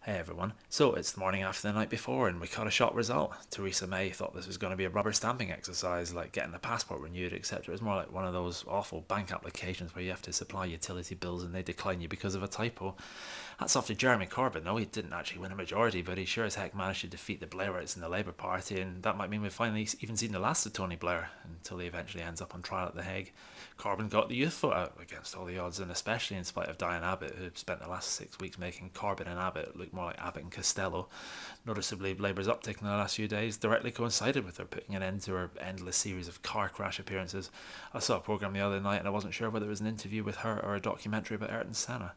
Hey everyone. So it's the morning after the night before, and we got a shock result. Theresa May thought this was going to be a rubber stamping exercise, like getting the passport renewed, etc. It's more like one of those awful bank applications where you have to supply utility bills and they decline you because of a typo. That's off to Jeremy Corbyn, though. He didn't actually win a majority, but he sure as heck managed to defeat the Blairites in the Labour Party, and that might mean we've finally even seen the last of Tony Blair until he eventually ends up on trial at The Hague. Corbyn got the youth vote out against all the odds, and especially in spite of Diane Abbott, who spent the last 6 weeks making Corbyn and Abbott look more like Abbott and Costello. Noticeably, Labour's uptick in the last few days directly coincided with her putting an end to her endless series of car crash appearances. I saw a programme the other night and I wasn't sure whether it was an interview with her or a documentary about Ayrton Senna.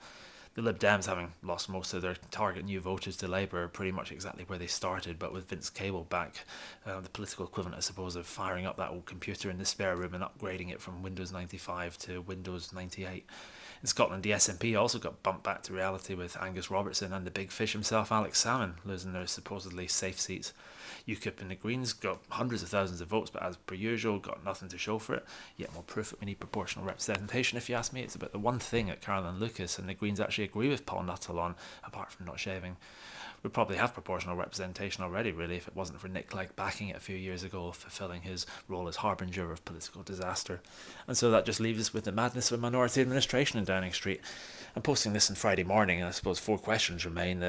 The Lib Dems, having lost most of their target new voters to Labour, are pretty much exactly where they started, but with Vince Cable back, the political equivalent, I suppose, of firing up that old computer in the spare room and upgrading it from Windows 95 to Windows 98. In Scotland, the SNP also got bumped back to reality with Angus Robertson and the big fish himself, Alex Salmond, losing their supposedly safe seats. UKIP and the Greens got hundreds of thousands of votes, but as per usual, got nothing to show for it. Yet more proof that we need proportional representation, if you ask me. It's about the one thing that Caroline Lucas and the Greens actually agree with Paul Nuttall on, apart from not shaving. We'd probably have proportional representation already, really, if it wasn't for Nick Clegg backing it a few years ago, fulfilling his role as harbinger of political disaster. And so that just leaves us with the madness of a minority administration in Downing Street. I'm posting this on Friday morning, and I suppose four questions remain that